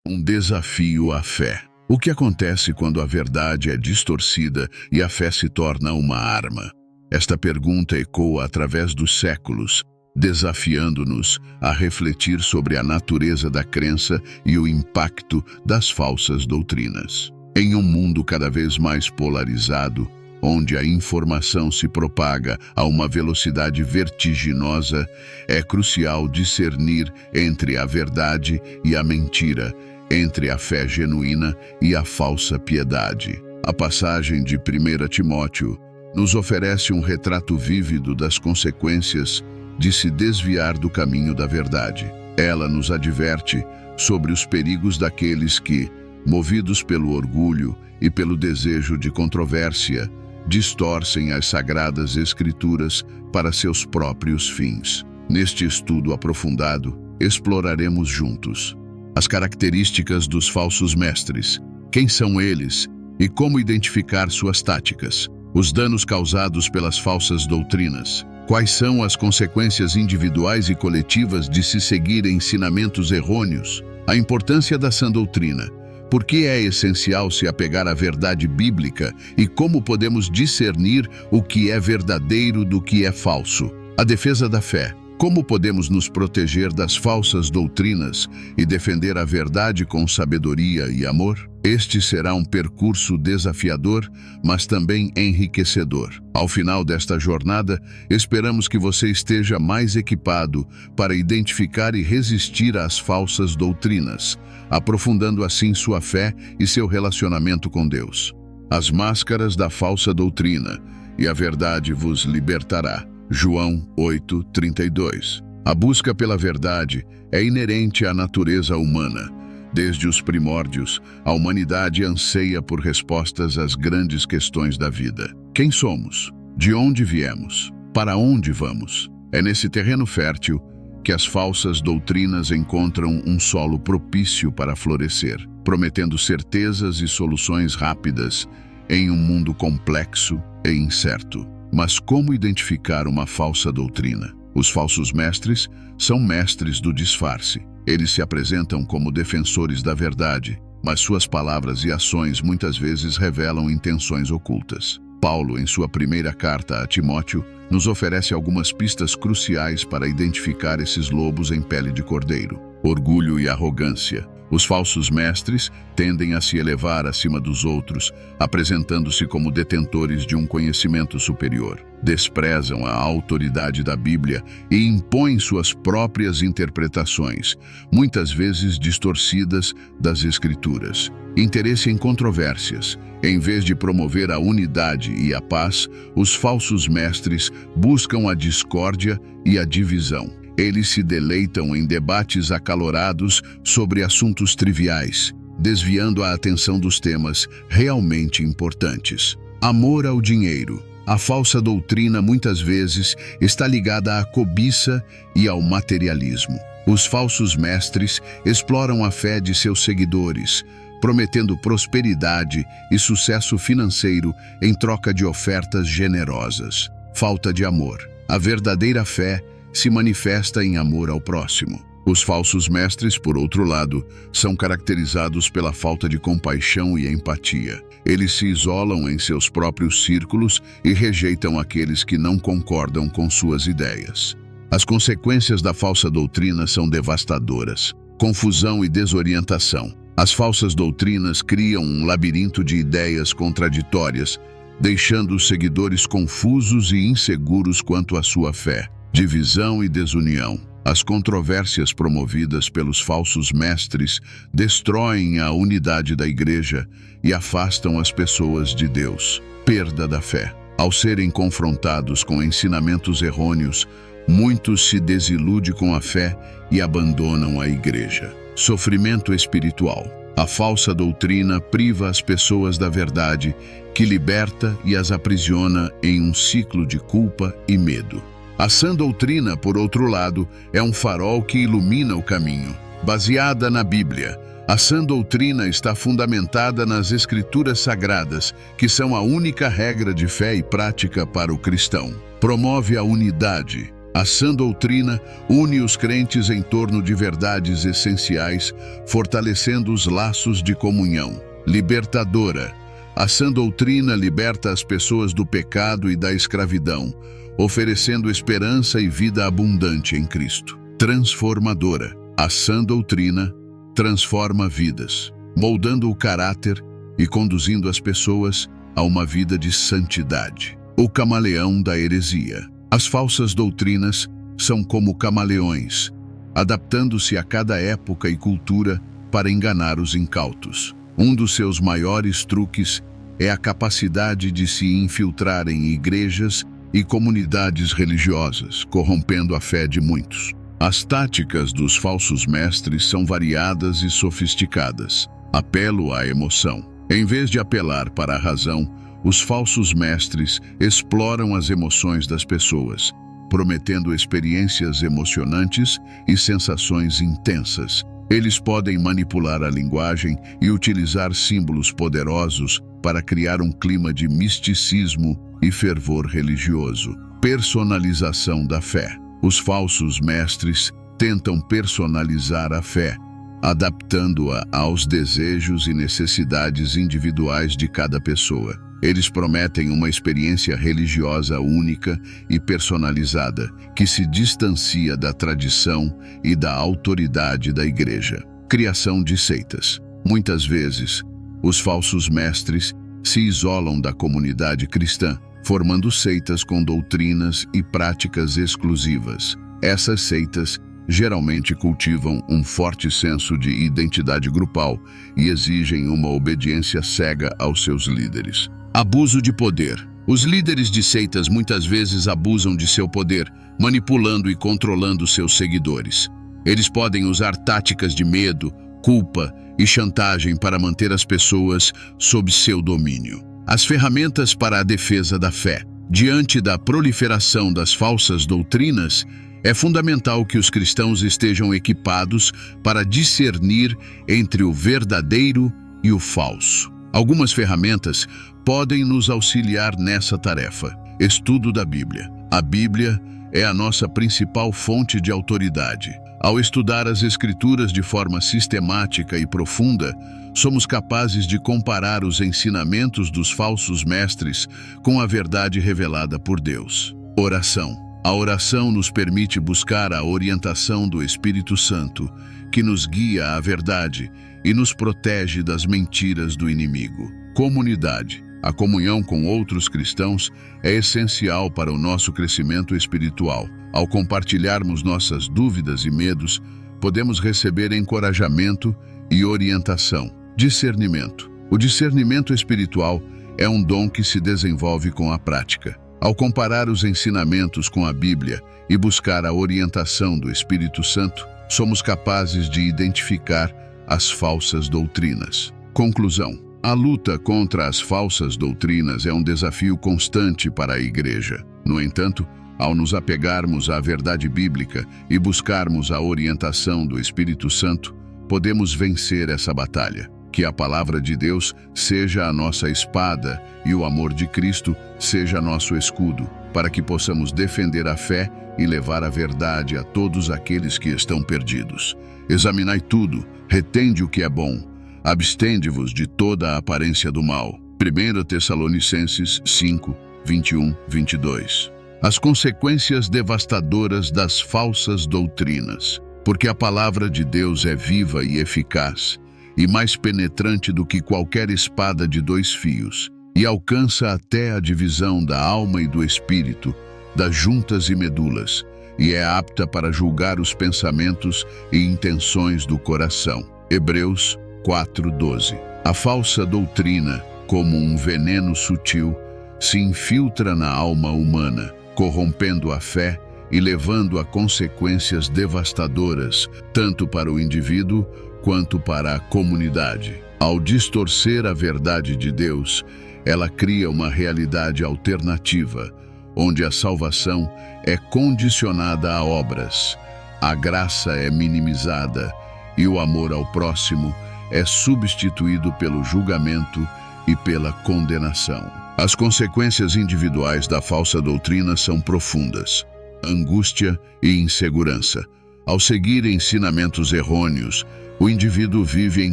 Um desafio à fé. O que acontece quando a verdade é distorcida e a fé se torna uma arma? Esta pergunta ecoa através dos séculos, desafiando-nos a refletir sobre a natureza da crença e o impacto das falsas doutrinas. Em um mundo cada vez mais polarizado, onde a informação se propaga a uma velocidade vertiginosa, é crucial discernir entre a verdade e a mentira, entre a fé genuína e a falsa piedade. A passagem de 1 Timóteo nos oferece um retrato vívido das consequências de se desviar do caminho da verdade. Ela nos adverte sobre os perigos daqueles que, movidos pelo orgulho e pelo desejo de controvérsia, distorcem as sagradas escrituras para seus próprios fins. Neste estudo aprofundado, exploraremos juntos as características dos falsos mestres, quem são eles e como identificar suas táticas, os danos causados pelas falsas doutrinas, quais são as consequências individuais e coletivas de se seguir ensinamentos errôneos, a importância da sã doutrina, por que é essencial se apegar à verdade bíblica e como podemos discernir o que é verdadeiro do que é falso, a defesa da fé. Como podemos nos proteger das falsas doutrinas e defender a verdade com sabedoria e amor? Este será um percurso desafiador, mas também enriquecedor. Ao final desta jornada, esperamos que você esteja mais equipado para identificar e resistir às falsas doutrinas, aprofundando assim sua fé e seu relacionamento com Deus. As máscaras da falsa doutrina, e a verdade vos libertará. João 8:32. A busca pela verdade é inerente à natureza humana. Desde os primórdios, a humanidade anseia por respostas às grandes questões da vida. Quem somos? De onde viemos? Para onde vamos? É nesse terreno fértil que as falsas doutrinas encontram um solo propício para florescer, prometendo certezas e soluções rápidas em um mundo complexo e incerto. Mas como identificar uma falsa doutrina? Os falsos mestres são mestres do disfarce. Eles se apresentam como defensores da verdade, mas suas palavras e ações muitas vezes revelam intenções ocultas. Paulo, em sua primeira carta a Timóteo, nos oferece algumas pistas cruciais para identificar esses lobos em pele de cordeiro. Orgulho e arrogância. Os falsos mestres tendem a se elevar acima dos outros, apresentando-se como detentores de um conhecimento superior. Desprezam a autoridade da Bíblia e impõem suas próprias interpretações, muitas vezes distorcidas, das Escrituras. Interesse em controvérsias. Em vez de promover a unidade e a paz, os falsos mestres buscam a discórdia e a divisão. Eles se deleitam em debates acalorados sobre assuntos triviais, desviando a atenção dos temas realmente importantes. Amor ao dinheiro. A falsa doutrina muitas vezes está ligada à cobiça e ao materialismo. Os falsos mestres exploram a fé de seus seguidores, prometendo prosperidade e sucesso financeiro em troca de ofertas generosas. Falta de amor. A verdadeira fé se manifesta em amor ao próximo. Os falsos mestres, por outro lado, são caracterizados pela falta de compaixão e empatia. Eles se isolam em seus próprios círculos e rejeitam aqueles que não concordam com suas ideias. As consequências da falsa doutrina são devastadoras. Confusão e desorientação. As falsas doutrinas criam um labirinto de ideias contraditórias, deixando os seguidores confusos e inseguros quanto à sua fé. Divisão e desunião. As controvérsias promovidas pelos falsos mestres destroem a unidade da igreja e afastam as pessoas de Deus. Perda da fé. Ao serem confrontados com ensinamentos errôneos, muitos se desiludem com a fé e abandonam a igreja. Sofrimento espiritual. A falsa doutrina priva as pessoas da verdade, que liberta e as aprisiona em um ciclo de culpa e medo. A sã doutrina, por outro lado, é um farol que ilumina o caminho. Baseada na Bíblia, a sã doutrina está fundamentada nas Escrituras Sagradas, que são a única regra de fé e prática para o cristão. Promove a unidade. A sã doutrina une os crentes em torno de verdades essenciais, fortalecendo os laços de comunhão. Libertadora. A sã doutrina liberta as pessoas do pecado e da escravidão, oferecendo esperança e vida abundante em Cristo. Transformadora. A sã doutrina transforma vidas, moldando o caráter e conduzindo as pessoas a uma vida de santidade. O camaleão da heresia. As falsas doutrinas são como camaleões, adaptando-se a cada época e cultura para enganar os incautos. Um dos seus maiores truques é a capacidade de se infiltrar em igrejas e comunidades religiosas, corrompendo a fé de muitos. As táticas dos falsos mestres são variadas e sofisticadas. Apelo à emoção. Em vez de apelar para a razão, os falsos mestres exploram as emoções das pessoas, prometendo experiências emocionantes e sensações intensas. Eles podem manipular a linguagem e utilizar símbolos poderosos para criar um clima de misticismo e fervor religioso. Personalização da fé. Os falsos mestres tentam personalizar a fé, adaptando-a aos desejos e necessidades individuais de cada pessoa. Eles prometem uma experiência religiosa única e personalizada, que se distancia da tradição e da autoridade da igreja. Criação de seitas. Muitas vezes, os falsos mestres se isolam da comunidade cristã, formando seitas com doutrinas e práticas exclusivas. Essas seitas geralmente cultivam um forte senso de identidade grupal e exigem uma obediência cega aos seus líderes. Abuso de poder. Os líderes de seitas muitas vezes abusam de seu poder, manipulando e controlando seus seguidores. Eles podem usar táticas de medo, culpa e chantagem para manter as pessoas sob seu domínio. As ferramentas para a defesa da fé. Diante da proliferação das falsas doutrinas, é fundamental que os cristãos estejam equipados para discernir entre o verdadeiro e o falso. Algumas ferramentas podem nos auxiliar nessa tarefa. Estudo da Bíblia. A Bíblia é a nossa principal fonte de autoridade. Ao estudar as Escrituras de forma sistemática e profunda, somos capazes de comparar os ensinamentos dos falsos mestres com a verdade revelada por Deus. Oração. A oração nos permite buscar a orientação do Espírito Santo, que nos guia à verdade e nos protege das mentiras do inimigo. Comunidade. A comunhão com outros cristãos é essencial para o nosso crescimento espiritual. Ao compartilharmos nossas dúvidas e medos, podemos receber encorajamento e orientação. Discernimento. O discernimento espiritual é um dom que se desenvolve com a prática. Ao comparar os ensinamentos com a Bíblia e buscar a orientação do Espírito Santo, somos capazes de identificar as falsas doutrinas. Conclusão. A luta contra as falsas doutrinas é um desafio constante para a Igreja. No entanto, ao nos apegarmos à verdade bíblica e buscarmos a orientação do Espírito Santo, podemos vencer essa batalha. Que a palavra de Deus seja a nossa espada e o amor de Cristo seja nosso escudo, para que possamos defender a fé e levar a verdade a todos aqueles que estão perdidos. Examinai tudo, retende o que é bom, abstende-vos de toda a aparência do mal. 1 Tessalonicenses 5, 21, 22. As consequências devastadoras das falsas doutrinas. Porque a palavra de Deus é viva e eficaz, e mais penetrante do que qualquer espada de dois fios, e alcança até a divisão da alma e do espírito, das juntas e medulas, e é apta para julgar os pensamentos e intenções do coração. Hebreus 4:12. A falsa doutrina, como um veneno sutil, se infiltra na alma humana, corrompendo a fé e levando a consequências devastadoras, tanto para o indivíduo quanto para a comunidade. Ao distorcer a verdade de Deus, ela cria uma realidade alternativa, onde a salvação é condicionada a obras, a graça é minimizada e o amor ao próximo é substituído pelo julgamento e pela condenação. As consequências individuais da falsa doutrina são profundas. angústia e insegurança. Ao seguir ensinamentos errôneos, o indivíduo vive em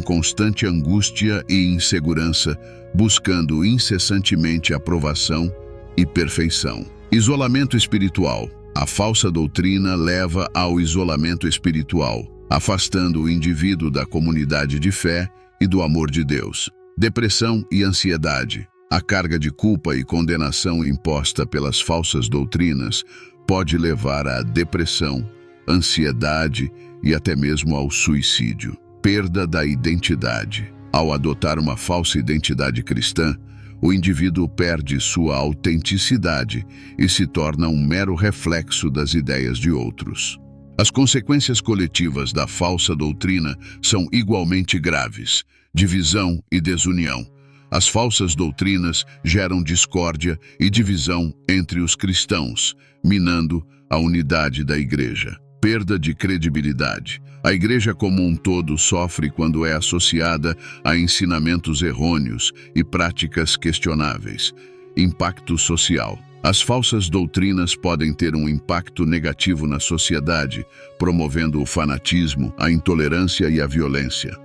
constante angústia e insegurança, buscando incessantemente aprovação e perfeição. Isolamento espiritual. A falsa doutrina leva ao isolamento espiritual, afastando o indivíduo da comunidade de fé e do amor de Deus. Depressão e ansiedade. A carga de culpa e condenação imposta pelas falsas doutrinas pode levar à depressão, ansiedade e até mesmo ao suicídio. Perda da identidade. Ao adotar uma falsa identidade cristã, o indivíduo perde sua autenticidade e se torna um mero reflexo das ideias de outros. As consequências coletivas da falsa doutrina são igualmente graves: divisão e desunião. As falsas doutrinas geram discórdia e divisão entre os cristãos, minando a unidade da igreja. Perda de credibilidade. A igreja como um todo sofre quando é associada a ensinamentos errôneos e práticas questionáveis. Impacto social. As falsas doutrinas podem ter um impacto negativo na sociedade, promovendo o fanatismo, a intolerância e a violência.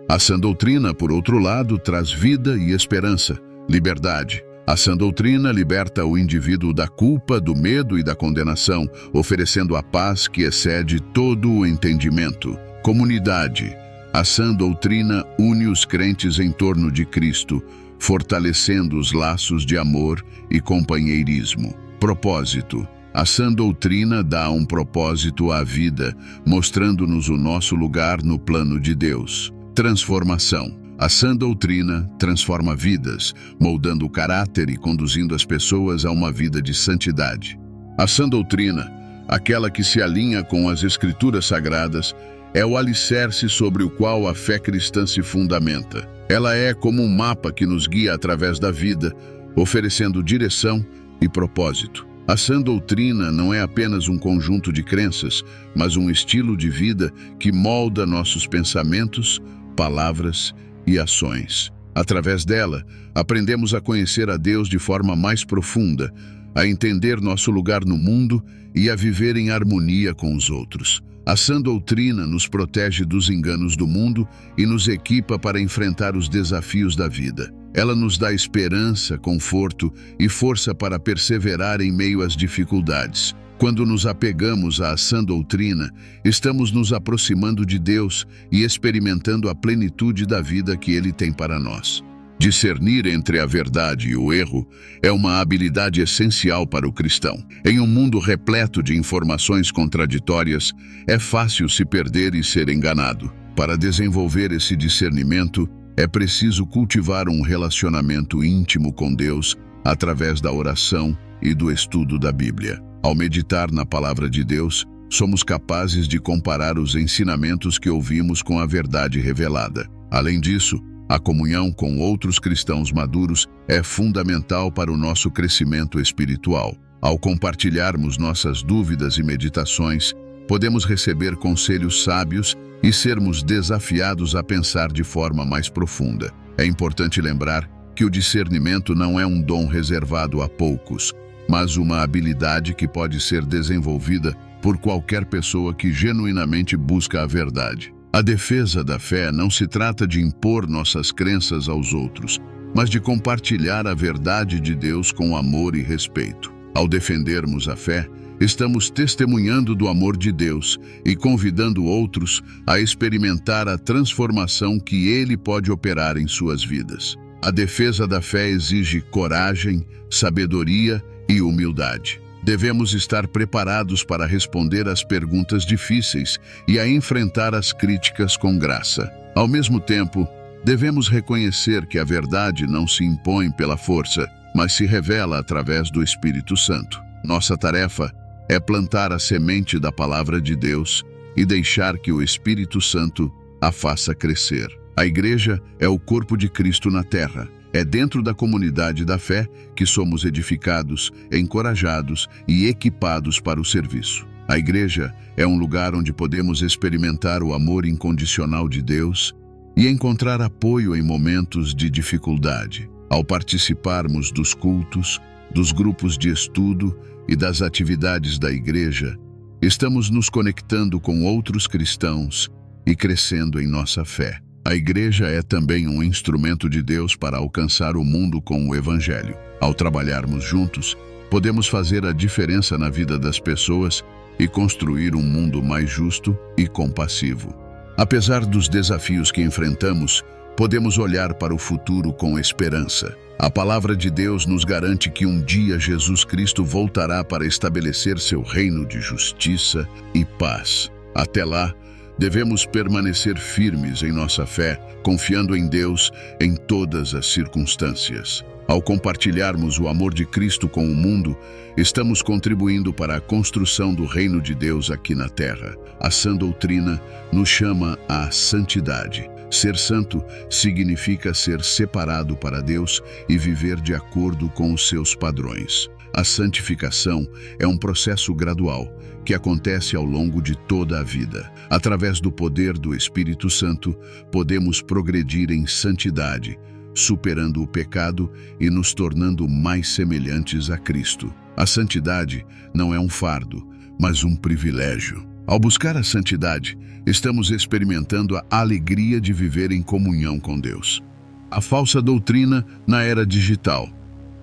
A sã doutrina, por outro lado, traz vida e esperança, liberdade. A sã doutrina liberta o indivíduo da culpa, do medo e da condenação, oferecendo a paz que excede todo o entendimento. Comunidade. A sã doutrina une os crentes em torno de Cristo, fortalecendo os laços de amor e companheirismo. Propósito. A sã doutrina dá um propósito à vida, mostrando-nos o nosso lugar no plano de Deus. Transformação. A sã doutrina transforma vidas, moldando o caráter e conduzindo as pessoas a uma vida de santidade. A sã doutrina, aquela que se alinha com as Escrituras Sagradas, é o alicerce sobre o qual a fé cristã se fundamenta. Ela é como um mapa que nos guia através da vida, oferecendo direção e propósito. A sã doutrina não é apenas um conjunto de crenças, mas um estilo de vida que molda nossos pensamentos, palavras e ações. Através dela, aprendemos a conhecer a Deus de forma mais profunda, a entender nosso lugar no mundo e a viver em harmonia com os outros. A sã doutrina nos protege dos enganos do mundo e nos equipa para enfrentar os desafios da vida. Ela nos dá esperança, conforto e força para perseverar em meio às dificuldades. Quando nos apegamos à sã doutrina, estamos nos aproximando de Deus e experimentando a plenitude da vida que Ele tem para nós. Discernir entre a verdade e o erro é uma habilidade essencial para o cristão. Em um mundo repleto de informações contraditórias, é fácil se perder e ser enganado. Para desenvolver esse discernimento, é preciso cultivar um relacionamento íntimo com Deus através da oração e do estudo da Bíblia. Ao meditar na Palavra de Deus, somos capazes de comparar os ensinamentos que ouvimos com a verdade revelada. Além disso, a comunhão com outros cristãos maduros é fundamental para o nosso crescimento espiritual. Ao compartilharmos nossas dúvidas e meditações, podemos receber conselhos sábios e sermos desafiados a pensar de forma mais profunda. É importante lembrar que o discernimento não é um dom reservado a poucos, mas uma habilidade que pode ser desenvolvida por qualquer pessoa que genuinamente busca a verdade. A defesa da fé não se trata de impor nossas crenças aos outros, mas de compartilhar a verdade de Deus com amor e respeito. Ao defendermos a fé, estamos testemunhando do amor de Deus e convidando outros a experimentar a transformação que Ele pode operar em suas vidas. A defesa da fé exige coragem, sabedoria e humildade. Devemos estar preparados para responder às perguntas difíceis e a enfrentar as críticas com graça. Ao mesmo tempo, devemos reconhecer que a verdade não se impõe pela força, mas se revela através do Espírito Santo. Nossa tarefa é plantar a semente da Palavra de Deus e deixar que o Espírito Santo a faça crescer. A Igreja é o corpo de Cristo na terra. É dentro da comunidade da fé que somos edificados, encorajados e equipados para o serviço. A Igreja é um lugar onde podemos experimentar o amor incondicional de Deus e encontrar apoio em momentos de dificuldade. Ao participarmos dos cultos, dos grupos de estudo e das atividades da igreja, estamos nos conectando com outros cristãos e crescendo em nossa fé. A igreja é também um instrumento de Deus para alcançar o mundo com o Evangelho. Ao trabalharmos juntos, podemos fazer a diferença na vida das pessoas e construir um mundo mais justo e compassivo. Apesar dos desafios que enfrentamos, podemos olhar para o futuro com esperança. A palavra de Deus nos garante que um dia Jesus Cristo voltará para estabelecer seu reino de justiça e paz. Até lá, devemos permanecer firmes em nossa fé, confiando em Deus em todas as circunstâncias. Ao compartilharmos o amor de Cristo com o mundo, estamos contribuindo para a construção do reino de Deus aqui na Terra. A sã doutrina nos chama à santidade. Ser santo significa ser separado para Deus e viver de acordo com os seus padrões. A santificação é um processo gradual que acontece ao longo de toda a vida. Através do poder do Espírito Santo, podemos progredir em santidade, superando o pecado e nos tornando mais semelhantes a Cristo. A santidade não é um fardo, mas um privilégio. Ao buscar a santidade, estamos experimentando a alegria de viver em comunhão com Deus. A falsa doutrina na era digital.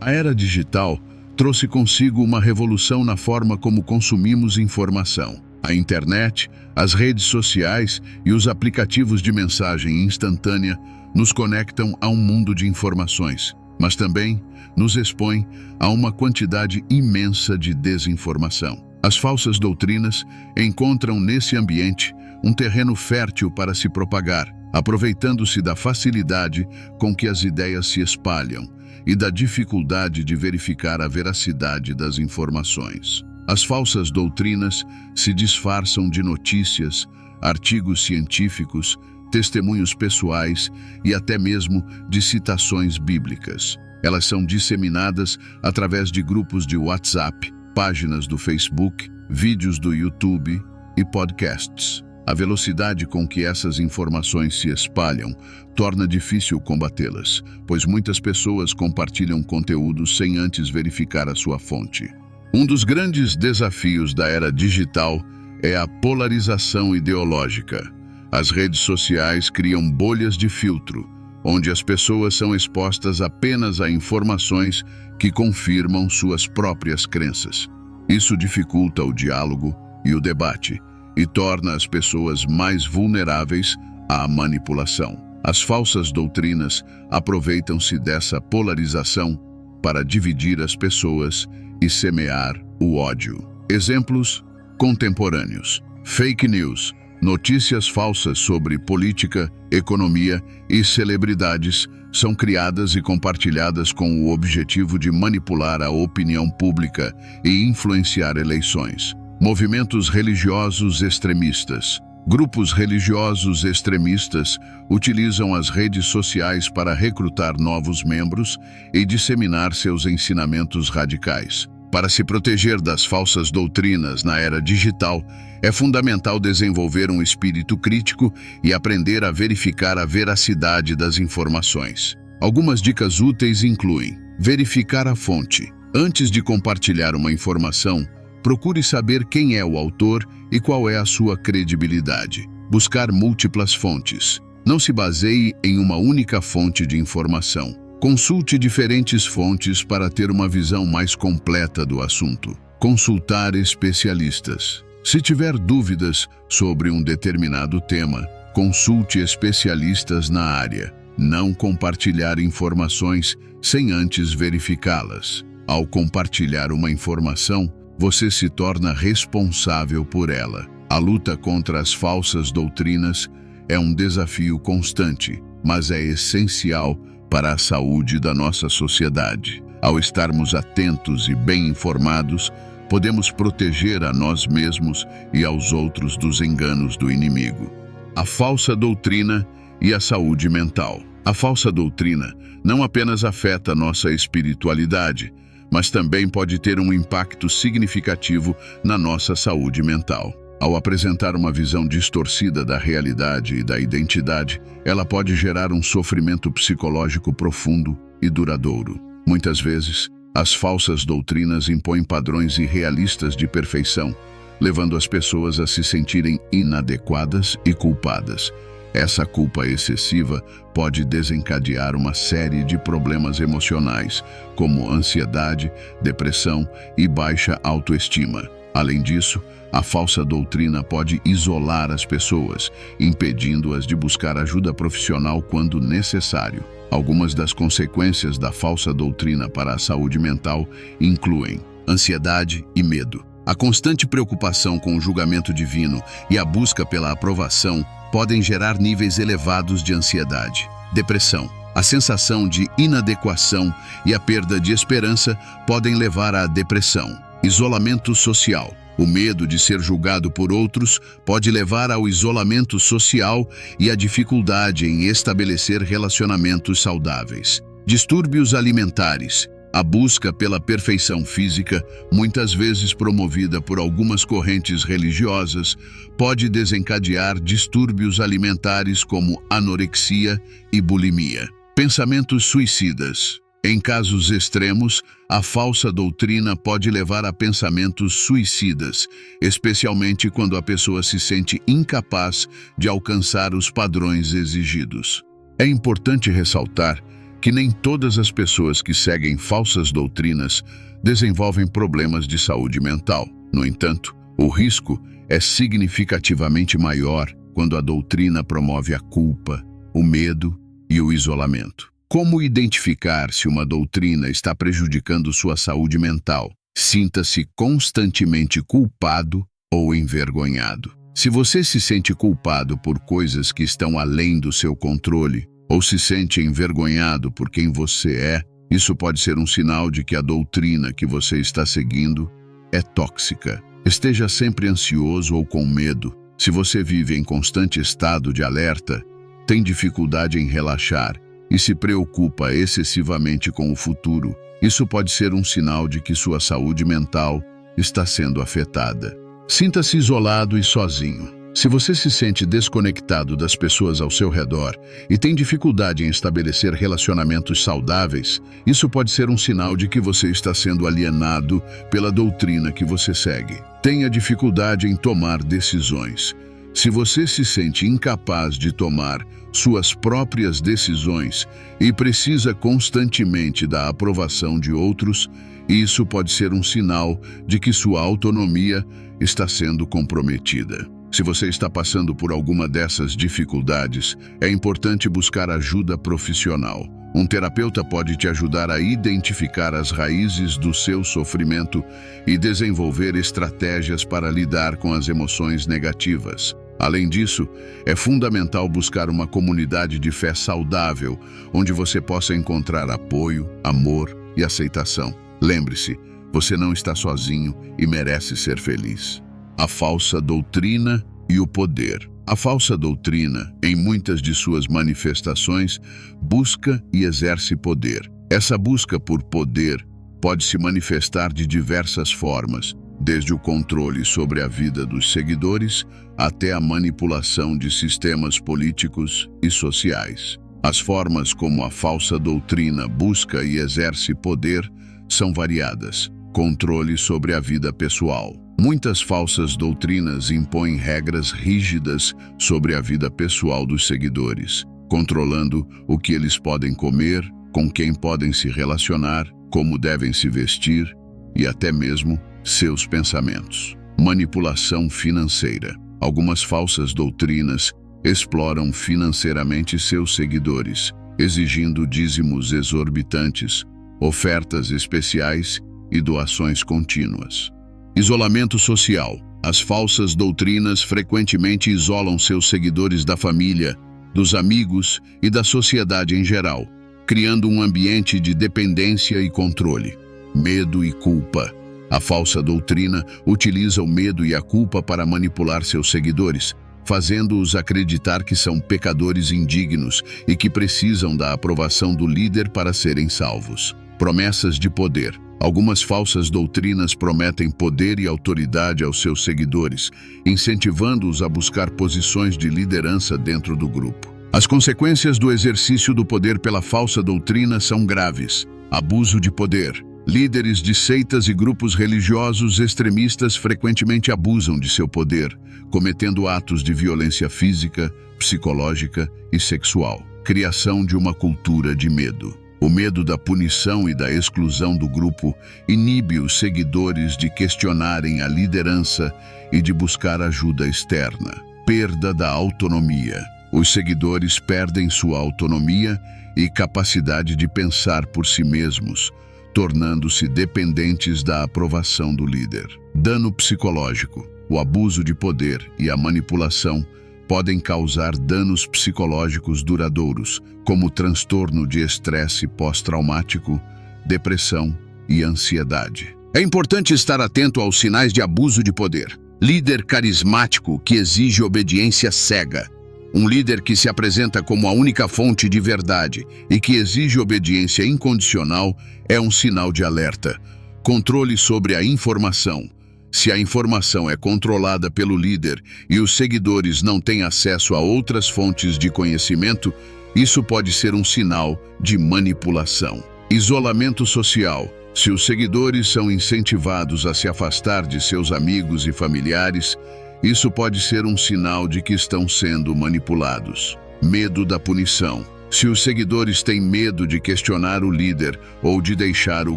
A era digital trouxe consigo uma revolução na forma como consumimos informação. A internet, as redes sociais e os aplicativos de mensagem instantânea nos conectam a um mundo de informações, mas também nos expõem a uma quantidade imensa de desinformação. As falsas doutrinas encontram nesse ambiente um terreno fértil para se propagar, aproveitando-se da facilidade com que as ideias se espalham e da dificuldade de verificar a veracidade das informações. As falsas doutrinas se disfarçam de notícias, artigos científicos, testemunhos pessoais e até mesmo de citações bíblicas. Elas são disseminadas através de grupos de WhatsApp, páginas do Facebook, vídeos do YouTube e podcasts. A velocidade com que essas informações se espalham torna difícil combatê-las, pois muitas pessoas compartilham conteúdo sem antes verificar a sua fonte. Um dos grandes desafios da era digital é a polarização ideológica. As redes sociais criam bolhas de filtro, onde as pessoas são expostas apenas a informações que confirmam suas próprias crenças. Isso dificulta o diálogo e o debate e torna as pessoas mais vulneráveis à manipulação. As falsas doutrinas aproveitam-se dessa polarização para dividir as pessoas e semear o ódio. Exemplos contemporâneos: fake news, notícias falsas sobre política, economia e celebridades são criadas e compartilhadas com o objetivo de manipular a opinião pública e influenciar eleições. Movimentos religiosos extremistas. Grupos religiosos extremistas utilizam as redes sociais para recrutar novos membros e disseminar seus ensinamentos radicais. Para se proteger das falsas doutrinas na era digital, é fundamental desenvolver um espírito crítico e aprender a verificar a veracidade das informações. Algumas dicas úteis incluem: verificar a fonte. Antes de compartilhar uma informação, procure saber quem é o autor e qual é a sua credibilidade. Buscar múltiplas fontes. Não se baseie em uma única fonte de informação. Consulte diferentes fontes para ter uma visão mais completa do assunto. Consultar especialistas. Se tiver dúvidas sobre um determinado tema, consulte especialistas na área. Não compartilhar informações sem antes verificá-las. Ao compartilhar uma informação, você se torna responsável por ela. A luta contra as falsas doutrinas é um desafio constante, mas é essencial para a saúde da nossa sociedade. Ao estarmos atentos e bem informados, podemos proteger a nós mesmos e aos outros dos enganos do inimigo. A falsa doutrina e a saúde mental. A falsa doutrina não apenas afeta nossa espiritualidade, mas também pode ter um impacto significativo na nossa saúde mental. Ao apresentar uma visão distorcida da realidade e da identidade, ela pode gerar um sofrimento psicológico profundo e duradouro. Muitas vezes, As falsas doutrinas impõem padrões irrealistas de perfeição, levando as pessoas a se sentirem inadequadas e culpadas. Essa culpa excessiva pode desencadear uma série de problemas emocionais, como ansiedade, depressão e baixa autoestima. Além disso, a falsa doutrina pode isolar as pessoas, impedindo-as de buscar ajuda profissional quando necessário. Algumas das consequências da falsa doutrina para a saúde mental incluem ansiedade e medo. A constante preocupação com o julgamento divino e a busca pela aprovação podem gerar níveis elevados de ansiedade. Depressão. A sensação de inadequação e a perda de esperança podem levar à depressão. Isolamento social. O medo de ser julgado por outros pode levar ao isolamento social e à dificuldade em estabelecer relacionamentos saudáveis. Distúrbios alimentares. A busca pela perfeição física, muitas vezes promovida por algumas correntes religiosas, pode desencadear distúrbios alimentares como anorexia e bulimia. Pensamentos suicidas. Em casos extremos, a falsa doutrina pode levar a pensamentos suicidas, especialmente quando a pessoa se sente incapaz de alcançar os padrões exigidos. É importante ressaltar que nem todas as pessoas que seguem falsas doutrinas desenvolvem problemas de saúde mental. No entanto, o risco é significativamente maior quando a doutrina promove a culpa, o medo e o isolamento. Como identificar se uma doutrina está prejudicando sua saúde mental? Sinta-se constantemente culpado ou envergonhado. Se você se sente culpado por coisas que estão além do seu controle, ou se sente envergonhado por quem você é, isso pode ser um sinal de que a doutrina que você está seguindo é tóxica. Esteja sempre ansioso ou com medo. Se você vive em constante estado de alerta, tem dificuldade em relaxar e se preocupa excessivamente com o futuro, isso pode ser um sinal de que sua saúde mental está sendo afetada. Sinta-se isolado e sozinho. Se você se sente desconectado das pessoas ao seu redor e tem dificuldade em estabelecer relacionamentos saudáveis, isso pode ser um sinal de que você está sendo alienado pela doutrina que você segue. Tenha dificuldade em tomar decisões. Se você se sente incapaz de tomar suas próprias decisões e precisa constantemente da aprovação de outros, isso pode ser um sinal de que sua autonomia está sendo comprometida. Se você está passando por alguma dessas dificuldades, é importante buscar ajuda profissional. Um terapeuta pode te ajudar a identificar as raízes do seu sofrimento e desenvolver estratégias para lidar com as emoções negativas. Além disso, é fundamental buscar uma comunidade de fé saudável, onde você possa encontrar apoio, amor e aceitação. Lembre-se, você não está sozinho e merece ser feliz. A falsa doutrina e o poder. A falsa doutrina, em muitas de suas manifestações, busca e exerce poder. Essa busca por poder pode se manifestar de diversas formas, desde o controle sobre a vida dos seguidores até a manipulação de sistemas políticos e sociais. As formas como a falsa doutrina busca e exerce poder são variadas. Controle sobre a vida pessoal. Muitas falsas doutrinas impõem regras rígidas sobre a vida pessoal dos seguidores, controlando o que eles podem comer, com quem podem se relacionar, como devem se vestir e até mesmo seus pensamentos. Manipulação financeira. Algumas falsas doutrinas exploram financeiramente seus seguidores, exigindo dízimos exorbitantes, ofertas especiais e doações contínuas. Isolamento social. As falsas doutrinas frequentemente isolam seus seguidores da família, dos amigos e da sociedade em geral, criando um ambiente de dependência e controle. Medo e culpa. A falsa doutrina utiliza o medo e a culpa para manipular seus seguidores, fazendo-os acreditar que são pecadores indignos e que precisam da aprovação do líder para serem salvos. Promessas de poder. Algumas falsas doutrinas prometem poder e autoridade aos seus seguidores, incentivando-os a buscar posições de liderança dentro do grupo. As consequências do exercício do poder pela falsa doutrina são graves. Abuso de poder. Líderes de seitas e grupos religiosos extremistas frequentemente abusam de seu poder, cometendo atos de violência física, psicológica e sexual. Criação de uma cultura de medo. O medo da punição e da exclusão do grupo inibe os seguidores de questionarem a liderança e de buscar ajuda externa. Perda da autonomia. Os seguidores perdem sua autonomia e capacidade de pensar por si mesmos, tornando-se dependentes da aprovação do líder. Dano psicológico. O abuso de poder e a manipulação podem causar danos psicológicos duradouros, como transtorno de estresse pós-traumático, depressão e ansiedade. É importante estar atento aos sinais de abuso de poder. Líder carismático que exige obediência cega. Um líder que se apresenta como a única fonte de verdade e que exige obediência incondicional é um sinal de alerta. Controle sobre a informação. Se a informação é controlada pelo líder e os seguidores não têm acesso a outras fontes de conhecimento, isso pode ser um sinal de manipulação. Isolamento social. Se os seguidores são incentivados a se afastar de seus amigos e familiares, isso pode ser um sinal de que estão sendo manipulados. Medo da punição. Se os seguidores têm medo de questionar o líder ou de deixar o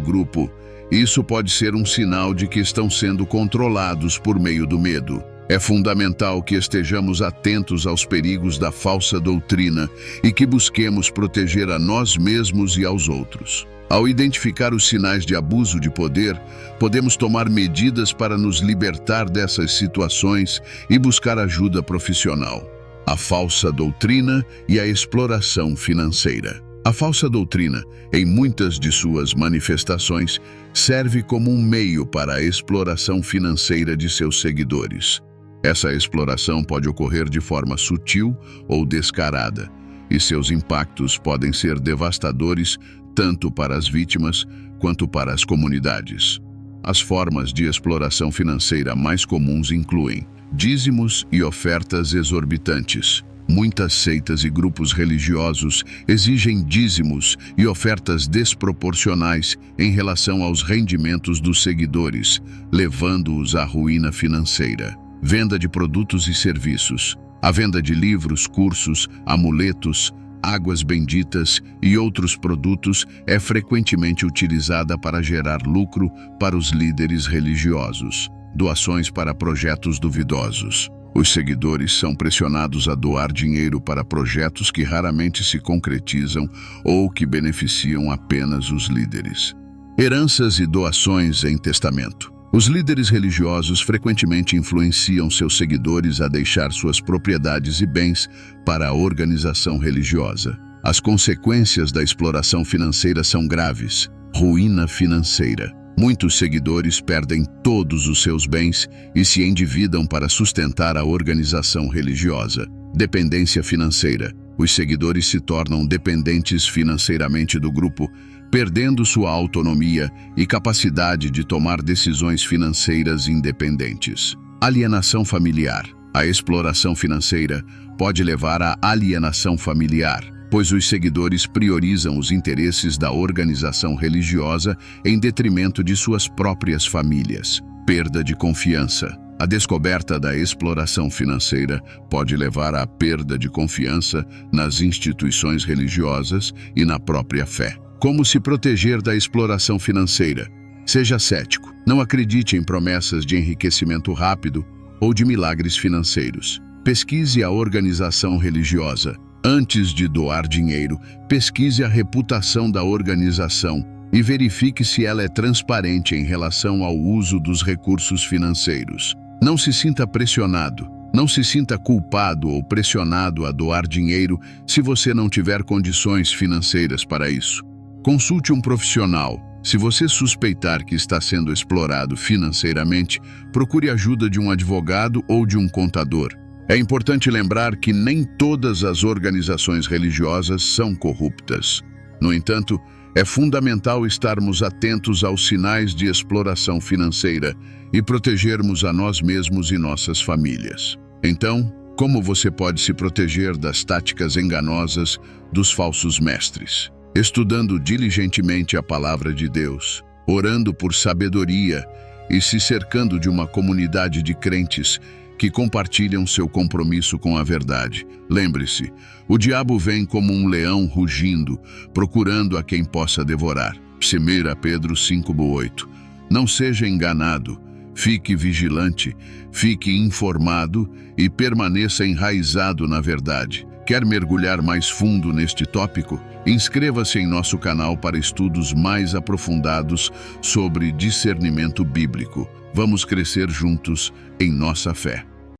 grupo, isso pode ser um sinal de que estão sendo controlados por meio do medo. É fundamental que estejamos atentos aos perigos da falsa doutrina e que busquemos proteger a nós mesmos e aos outros. Ao identificar os sinais de abuso de poder, podemos tomar medidas para nos libertar dessas situações e buscar ajuda profissional. A falsa doutrina e a exploração financeira. A falsa doutrina, em muitas de suas manifestações, serve como um meio para a exploração financeira de seus seguidores. Essa exploração pode ocorrer de forma sutil ou descarada, e seus impactos podem ser devastadores tanto para as vítimas quanto para as comunidades. As formas de exploração financeira mais comuns incluem dízimos e ofertas exorbitantes. Muitas seitas e grupos religiosos exigem dízimos e ofertas desproporcionais em relação aos rendimentos dos seguidores, levando-os à ruína financeira. Venda de produtos e serviços. A venda de livros, cursos, amuletos, águas benditas e outros produtos é frequentemente utilizada para gerar lucro para os líderes religiosos. Doações para projetos duvidosos. Os seguidores são pressionados a doar dinheiro para projetos que raramente se concretizam ou que beneficiam apenas os líderes. Heranças e doações em testamento. Os líderes religiosos frequentemente influenciam seus seguidores a deixar suas propriedades e bens para a organização religiosa. As consequências da exploração financeira são graves. Ruína financeira. Muitos seguidores perdem todos os seus bens e se endividam para sustentar a organização religiosa. Dependência financeira. Os seguidores se tornam dependentes financeiramente do grupo, perdendo sua autonomia e capacidade de tomar decisões financeiras independentes. Alienação familiar. A exploração financeira pode levar à alienação familiar, pois os seguidores priorizam os interesses da organização religiosa em detrimento de suas próprias famílias. Perda de confiança. A descoberta da exploração financeira pode levar à perda de confiança nas instituições religiosas e na própria fé. Como se proteger da exploração financeira? Seja cético. Não acredite em promessas de enriquecimento rápido ou de milagres financeiros. Pesquise a organização religiosa. Antes de doar dinheiro, pesquise a reputação da organização e verifique se ela é transparente em relação ao uso dos recursos financeiros. Não se sinta pressionado. Não se sinta culpado ou pressionado a doar dinheiro se você não tiver condições financeiras para isso. Consulte um profissional. Se você suspeitar que está sendo explorado financeiramente, procure a ajuda de um advogado ou de um contador. É importante lembrar que nem todas as organizações religiosas são corruptas. No entanto, é fundamental estarmos atentos aos sinais de exploração financeira e protegermos a nós mesmos e nossas famílias. Então, como você pode se proteger das táticas enganosas dos falsos mestres? Estudando diligentemente a palavra de Deus. orando por sabedoria e se cercando de uma comunidade de crentes que compartilham seu compromisso com a verdade. Lembre-se, o diabo vem como um leão rugindo, procurando a quem possa devorar. 1 Pedro 5:8. Não seja enganado, fique vigilante, fique informado e permaneça enraizado na verdade. Quer mergulhar mais fundo neste tópico? Inscreva-se em nosso canal para estudos mais aprofundados sobre discernimento bíblico. Vamos crescer juntos em nossa fé.